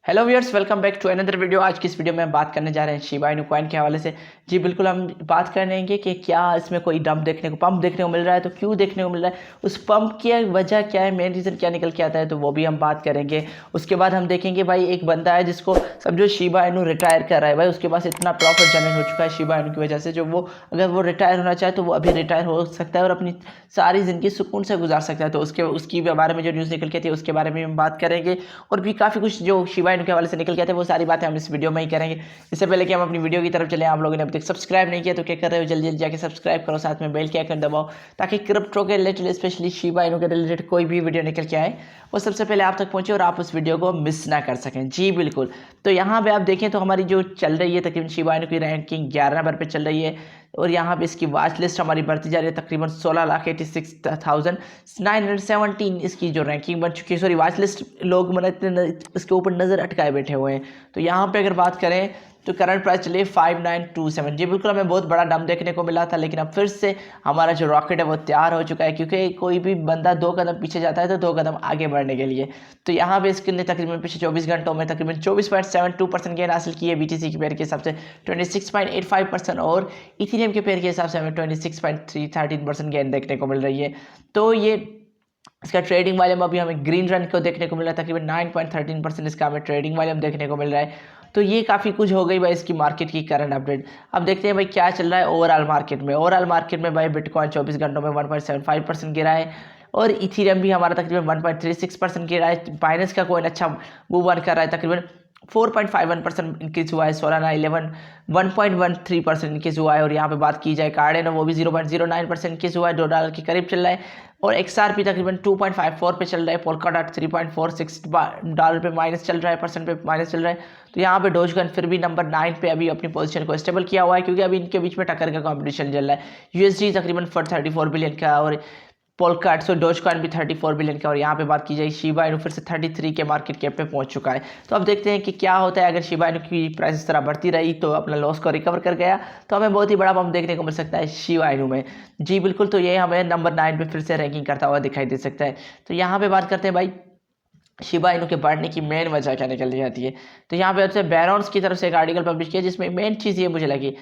Hello viewers, welcome back to another video. आज की इस वीडियो में हम बात करने जा रहे हैं शिबा इनू कॉइन के हवाले से। जी बिल्कुल, हम बात करेंगे कि क्या इसमें कोई पंप देखने को मिल रहा है, तो क्यों देखने को मिल रहा है, उस पंप की वजह क्या है, मेन रीज़न क्या निकल के आता है, तो वो भी हम बात करेंगे। उसके बाद हम देखेंगे भाई, एक बंदा है जिसको समझो शिबा इनू रिटायर कर रहा है। भाई उसके पास इतना प्रॉफिट जनरेट हो चुका है शिबा इनू की वजह से, जो वो अगर वो रिटायर होना चाहे तो वो अभी रिटायर हो सकता है और अपनी सारी ज़िंदगी सुकून से गुजार सकता है। तो उसकी बारे में जो न्यूज़ निकल के थी उसके बारे में हम बात करेंगे, और भी काफ़ी कुछ जो शिबा इनू के हवाले से निकल के आते हैं वो सारी बातें हम इस वीडियो में ही करेंगे। इससे पहले कि हम अपनी वीडियो की तरफ चले, आप लोगों ने अभी तक सब्सक्राइब नहीं किया तो क्या कर रहे हो, जल्दी जल्दी जाके सब्सक्राइब करो, साथ में बेल के आइकन दबाओ ताकि क्रिप्टो के रिलेटेड, स्पेशली शिबा इनू के रिलेटेड कोई भी वीडियो निकल के आए वो सबसे पहले आप तक पहुंचे और आप उस वीडियो को मिस ना कर सकें। जी बिल्कुल, तो यहाँ पे आप देखें तो हमारी जो चल रही है तकरीबन शिबा इनू की रैंकिंग 11 नंबर पे चल रही है, और यहाँ पे इसकी वॉच लिस्ट हमारी बढ़ती जा रही है। तकरीबन 16,86,917 इसकी जो रैंकिंग बन चुकी है। सॉरी, वॉच लिस्ट लोग मतलब इसके ऊपर नज़र अटकाए बैठे हुए हैं। तो यहाँ पे अगर बात करें तो करंट प्राइस चलिए 5927। जी बिल्कुल, हमें बहुत बड़ा डंप देखने को मिला था, लेकिन अब फिर से हमारा जो रॉकेट है वो तैयार हो चुका है, क्योंकि कोई भी बंदा 2 कदम पीछे जाता है तो 2 कदम आगे बढ़ने के लिए। तो यहाँ पे इसके तकरीबन पिछले 24 घंटों में तकरीबन 24.72% गेन हासिल की है बीटीसी की पेयर के हिसाब से 26.85%, और इथेरियम के पेयर के हिसाब से हमें 26.13% गेन देखने को मिल रही है। तो ये इसका ट्रेडिंग वॉल्यूम अभी हमें ग्रीन रन को देखने को मिल रहा है, तकरीबन 9.13% इसका हमें ट्रेडिंग वॉल्यूम देखने को मिल रहा है। तो ये काफ़ी कुछ हो गई भाई इसकी मार्केट की करंट अपडेट। अब देखते हैं भाई क्या चल रहा है ओवरऑल मार्केट में भाई बिटकॉइन 24 घंटों में 1.75% गिरा है, और इथेरियम भी हमारा तकरीबन 1.36% गिरा है। बाइनेंस का कोइन अच्छा मूव ऑन कर रहा है, तकरीबन 4.51% इंक्रीज हुआ है। सोलाना 1.13% इंक्रीज हुआ है, और यहाँ पे बात की जाए कार्डेनो वो भी 0.09% इंक्रीज हुआ है, $2 के करीब चल रहा है। और XRP तकरीबन 2.54 पे चल रहा है। पोलकाडॉट $3.46 पे माइनस चल रहा है, परसेंट पे माइनस चल रहा है। तो यहाँ पे डोजकॉइन फिर भी नंबर 9 पे अभी अपनी पोजीशन को स्टेबल किया हुआ है, क्योंकि अभी इनके बीच में टक्कर का कंपटीशन चल रहा है। USD तकरीबन 34 बिलियन का, और पोलकाट सो डोजकॉइन भी 34 बिलियन का, और यहाँ पे बात की जाए शिबा इनू फिर से 33 के मार्केट कैप पे पहुंच चुका है। तो अब देखते हैं कि क्या होता है। अगर शिबा इनू की प्राइस इस तरह बढ़ती रही तो अपना लॉस को रिकवर कर गया तो हमें बहुत ही बड़ा पंप देखने को मिल सकता है शिबा इनू में। जी बिल्कुल, तो ये हमें नंबर 9 पे फिर से रैंकिंग करता हुआ दिखाई दे सकता है। तो यहाँ पे बात करते हैं भाई शिबा इनू के बढ़ने की मेन वजह क्या निकल जाती है। तो यहाँ पे आपसे बैरॉन्स की तरफ से एक आर्टिकल पब्लिश किया, जिसमें मेन चीज़ ये मुझे लगी,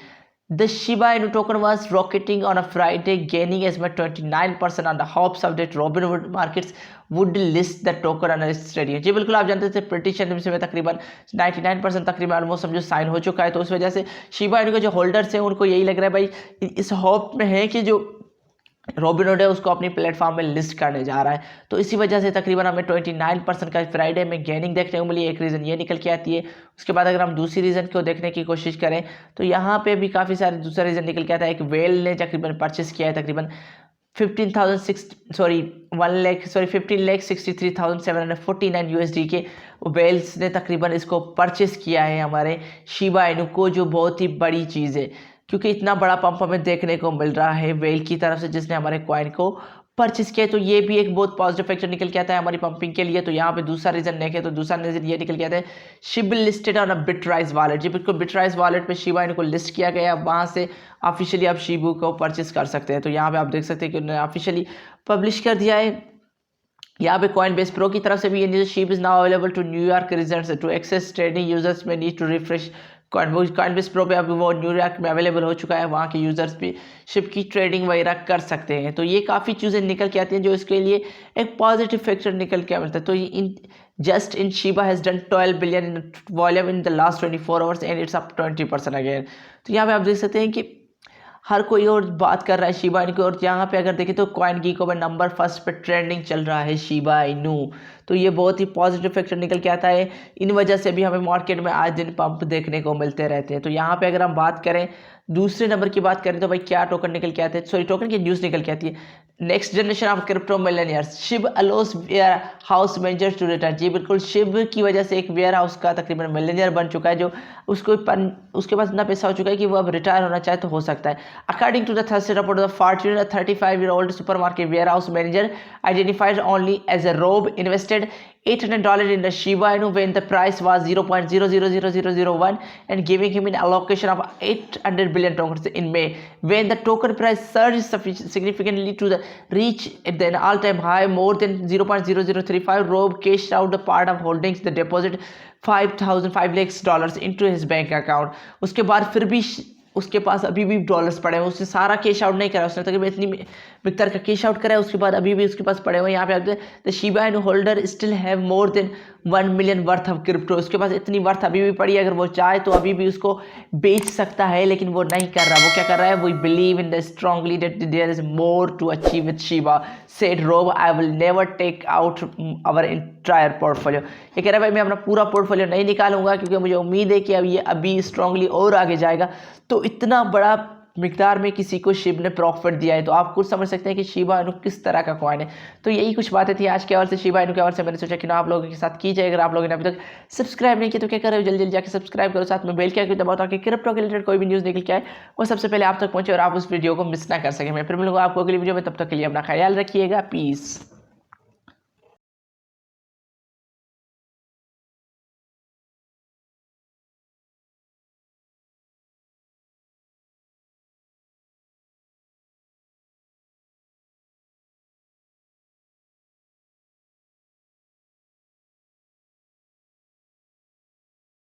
The Shiba Inu token was rocketing on a Friday, gaining as much 29% on the hopes of that Robinhood Markets would list the token on its trading। जी बिल्कुल, आप जानते थे प्रिटिशन में तकरीबन 99% तकरीबन ऑलमोस्ट समझो साइन हो चुका है। तो उस वजह से शिबा इनू के जो होल्डर्स हैं उनको यही लग रहा है भाई, इस होप में है कि जो रॉबिनहुड है उसको अपनी प्लेटफॉर्म में लिस्ट करने जा रहा है। तो इसी वजह से तकरीबन हमें 29% का फ्राइडे में गेनिंग देखने को मिली। एक रीज़न ये निकल के आती है। उसके बाद अगर हम दूसरी रीज़न को देखने की कोशिश करें तो यहाँ पे भी काफ़ी सारे दूसरा रीज़न निकल के आता है। एक वेल ने तकरीबन परचेस किया है तकरीबन 15,63,749 USD के वेल्स ने तकरीबन इसको परचेस किया है हमारे शिबा इनू को, जो बहुत ही बड़ी चीज़ है, क्योंकि इतना बड़ा पंप हमें देखने को मिल रहा है वेल की तरफ से जिसने हमारे कॉइन को परचेस किया है। तो ये भी एक बहुत पॉजिटिव फैक्टर निकल के आता है हमारी पंपिंग के लिए। तो यहाँ पे दूसरा रीजन देखें तो दूसरा रीजन ये निकल के आता है, Shiv listed on a बिटराइज wallet. जी बिल्कुल, बिटराइज वॉलेट पे शिबा इनको लिस्ट किया गया है, वहाँ से ऑफिशियली आप शिबू को परचेस कर सकते हैं। तो यहाँ पे आप देख सकते हैं कि उन्होंने ऑफिशियली पब्लिश कर दिया है। यहाँ पे कॉइन बेस प्रो की तरफ से भी ये news, ship is now available to New York residents to access trading users में need to refresh Coinbase Pro पे अभी वो न्यूयॉर्क में अवेलेबल हो चुका है। वहाँ के यूजर्स भी शिप की ट्रेडिंग वगैरह कर सकते हैं। तो ये काफ़ी चीज़ें निकल के आती हैं जो इसके लिए एक पॉजिटिव फैक्टर निकल के मिलता है। तो in Shiba has done 12 billion in volume in the last 24 hours and it's up 20% again. तो यहाँ पे आप देख सकते हैं कि हर कोई और बात कर रहा है शिबा इनू की, और यहाँ पे अगर देखें तो कॉइन गीको में नंबर फर्स्ट पे ट्रेंडिंग चल रहा है शिबा इनू। तो ये बहुत ही पॉजिटिव फैक्टर निकल के आता है। इन वजह से भी हमें मार्केट में आज दिन पंप देखने को मिलते रहते हैं। तो यहाँ पे अगर हम बात करें दूसरे नंबर की बात करें तो भाई क्या टोकन निकल के आते हैं, सॉरी टोकन की न्यूज़ निकल के आती है। Next generation of crypto millionaires, Shib allows warehouse managers to return. जी बिल्कुल, शिब की वजह से एक वेयर हाउस का तकरीबन मिलेनियर बन चुका है, जो उसके पास इतना पैसा हो चुका है कि वो अब रिटायर होना चाहे तो हो सकता है। According to the Thursday report, the Fortune 35-year-old supermarket warehouse manager identified only as a Rob invested $800 in the Shiba Inu when the price was 0.000001 and giving him an allocation of 800 billion tokens in May. When the token price surged significantly to the reach at an all-time high more than 0.0035, Rob cashed out the part of holdings, the deposit $5 lakhs into his bank account. उसके बाद फिर भी उसके पास अभी भी dollars पड़े हुए, उसने सारा कैश आउट नहीं करा, उसने तकरीबन इतनी मिक्तार का कैश आउट करा है, उसके बाद अभी भी उसके पास पड़े हुए। यहाँ पे आप the Shiba Inu holder still have more than 1 million worth of crypto, उसके पास इतनी वर्थ अभी भी पड़ी है, अगर वो चाहे तो अभी भी उसको बेच सकता है, लेकिन वो नहीं कर रहा। वो क्या कर रहा है, वो believe in the strongly that there is more to achieve with Shiba, said Rob I will never take out our entire portfolio. ये कह रहा है भाई मैं अपना पूरा पोर्टफोलियो नहीं निकालूंगा क्योंकि मुझे उम्मीद है कि अब ये अभी स्ट्रांगली और आगे जाएगा। तो इतना बड़ा मिकदार में किसी को शिब ने प्रॉफिट दिया है, तो आप कुछ समझ सकते हैं कि शिबा इनु किस तरह का कॉइन है। तो यही कुछ बातें थी आज के हवाले से शिबा इनु के हवाले से। मैंने सोचा कि ना आप लोगों के साथ की जाए। अगर आप लोगों ने अभी तक सब्सक्राइब नहीं किया तो क्या करो, जल्दी जल्दी जाकर सब्सक्राइब करो, साथ में बेल के आइकन दबाओ ताकि क्रिप्टो के रिलेटेड कोई भी न्यूज़ निकल के आए वो सबसे पहले आप तक पहुंचे और आप उस वीडियो को मिस ना कर सकें। मैं फिर मिलूंगा आपको अगली वीडियो में, तब तक के लिए अपना ख्याल रखिएगा। पीस।